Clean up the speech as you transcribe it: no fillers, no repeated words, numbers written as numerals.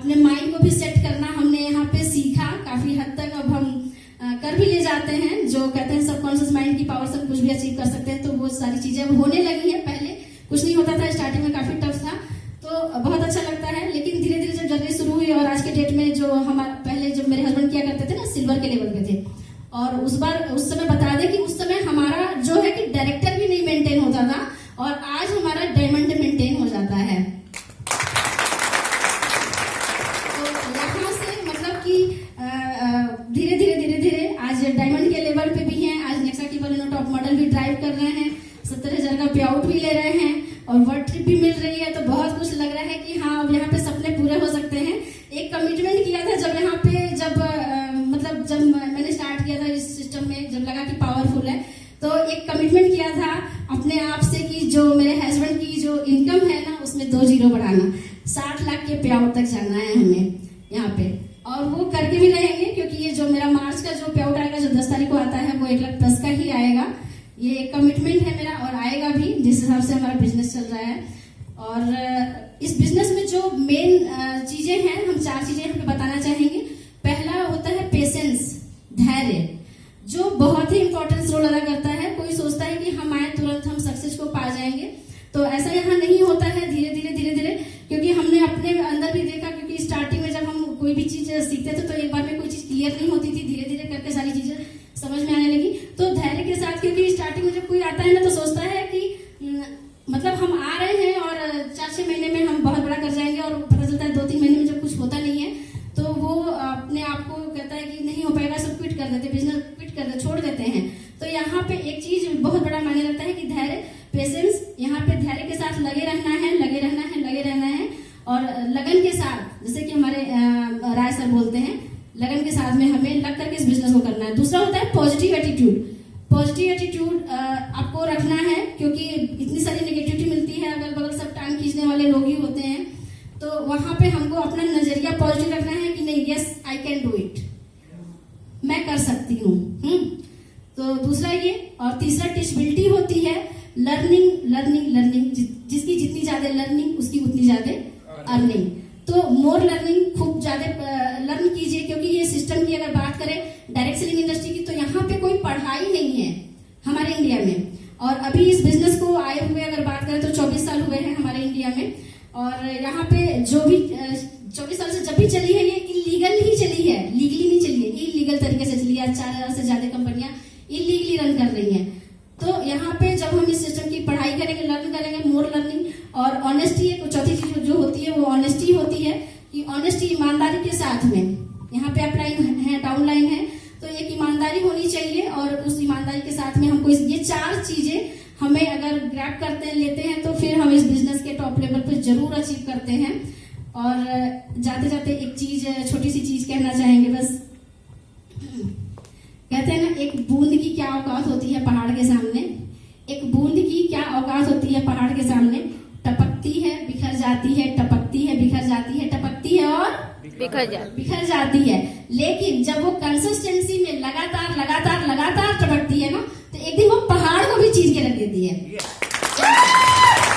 अपने माइंड को भी सेट करना हमने यहाँ पे सीखा काफी हद तक। अब हम कर भी ले जाते हैं, जो कहते हैं सबकॉन्शियस माइंड की पावर से कुछ भी अचीव कर सकते हैं, तो वो सारी चीजें अब होने लगी है। पहले कुछ नहीं होता था, स्टार्टिंग में काफी टफ था, तो बहुत अच्छा लगता है। लेकिन धीरे धीरे जब जर्नी शुरू हुई और आज के डेट में जो हमारा पहले जो मेरे हस्बैंड किया करते थे ना, सिल्वर के लेवल पे थे, और उस समय बता दें कि उस समय हमारा जो है कि डायरेक्टर भी नहीं मेंटेन होता था, और आज हमारा डायमंड मेंटेन हो जाता है। तो यहाँ से मतलब कि धीरे धीरे आज डायमंड के लेवल पे भी हैं। आज नेक्सा की बलेनो टॉप मॉडल भी ड्राइव कर रहे हैं, 70,000 का पे आउट भी ले रहे हैं, और वर्ल्ड ट्रिप भी मिल रही है। तो बहुत कुछ लग रहा है कि हाँ, अब यहाँ पे सपने पूरे हो सकते हैं। एक कमिटमेंट किया था जब यहाँ पे जब मैंने स्टार्ट किया था इस सिस्टम में, जब लगा कि पावरफुल है, तो एक कमिटमेंट किया था अपने आप से कि जो मेरे हस्बैंड की जो इनकम है ना, उसमें 2 जीरो बढ़ाना, 60 लाख के पे आउट तक जाना है हमें यहाँ पे, और वो करके भी रहेंगे। क्योंकि ये जो मेरा मार्च का जो पे आउट आएगा, जो 10 तारीख को आता है, वो 1 लाख प्लस का ही आएगा। ये कमिटमेंट है मेरा, और आएगा भी जिस हिसाब से हमारा बिजनेस चल रहा है। और इस बिजनेस में जो मेन चीजें हैं, हम 4 चीजें यहाँ पे बताना चाहेंगे। पहला होता है पेशेंस, धैर्य, जो बहुत ही इंपॉर्टेंट रोल अदा करता है। कोई सोचता है कि हम आए तुरंत हम सक्सेस को पा जाएंगे, तो ऐसा यहाँ नहीं होता है। धीरे धीरे क्योंकि हमने अपने अंदर भी देखा, क्योंकि स्टार्टिंग में जब हम कोई भी चीज सीखते थे तो एक बार में कोई चीज क्लियर नहीं होती थी, धीरे धीरे करके सारी चीजें समझ में आने लगी। तो धैर्य के साथ, क्योंकि स्टार्टिंग में जब कोई आता है ना, तो सोचता है कि मतलब हम आ रहे हैं और 4-6 महीने में हम बहुत बड़ा कर जाएंगे, और पता चलता है 2-3 महीने में जब कुछ होता नहीं है, तो वो अपने आप को कहता है कि नहीं हो पाएगा, सब क्विट कर देते, बिजनेस क्विट कर देते, छोड़ देते हैं। तो यहाँ पे एक चीज बहुत बड़ा मायने रखता है कि धैर्य, पेशेंस। यहाँ पे धैर्य के साथ लगे रहना है, और लगन के साथ, जैसे कि हमारे राय सर बोलते हैं, लगन के साथ में हमें लग करके इस बिजनेस को करना है। दूसरा होता है पॉजिटिव एटीट्यूड। पॉजिटिव एटीट्यूड आपको रखना है, क्योंकि इतनी सारी नेगेटिविटी मिलती है, अगल बगल सब टांग खींचने वाले लोग ही होते हैं। तो वहां पे हमको अपना नजरिया पॉजिटिव रखना है कि नहीं, yes I can do it, मैं कर सकती हूँ। तो दूसरा ये, और तीसरा टीचबिलिटी होती है, लर्निंग। जिसकी जितनी ज्यादा लर्निंग, उसकी उतनी ज्यादा अर्निंग। तो मोर लर्निंग, खूब ज्यादा लर्न कीजिए। क्योंकि ये सिस्टम की अगर बात करें डायरेक्ट सेलिंग इंडस्ट्री की, तो यहाँ पे कोई पढ़ाई नहीं है हमारे इंडिया में। और अभी इस बिजनेस को आए हुए अगर बात करें तो 24 साल हुए हैं हमारे इंडिया में। और यहाँ पे जो भी 24 साल से जब भी चली है, ये इलीगल ही चली है, लीगली नहीं चली है, इलीगल तरीके से चली है। 4,000 से ज्यादा कंपनियां इलीगली रन कर रही हैं। तो यहाँ पे जब हम इस सिस्टम की पढ़ाई करेंगे, लर्न करेंगे, मोर लर्निंग, और ऑनेस्टी एक चौथी चीज जो होती है, वो ऑनेस्टी होती है। कि ऑनेस्टी, ईमानदारी के साथ में, यहाँ पे अपलाइन है, डाउनलाइन है, तो एक ईमानदारी होनी चाहिए। और उस ईमानदारी के साथ में हमको ये 4 चीजें हमें अगर ग्रैब करते हैं, लेते हैं, तो फिर हम इस बिजनेस के टॉप लेवल पे जरूर अचीव करते हैं। और जाते जाते एक चीज, छोटी सी चीज कहना चाहेंगे बस। कहते हैं ना, एक बूंद की क्या औकात होती है पहाड़ के सामने। एक बूंद की क्या औकात होती है पहाड़ के सामने। टपकती है, बिखर जाती है, टपकती है, बिखर जाती है, टपकती है और बिखर जाती है। लेकिन जब वो कंसिस्टेंसी में लगातार टपकती है ना, तो एक दिन वो पहाड़ को भी चीर के रख देती है।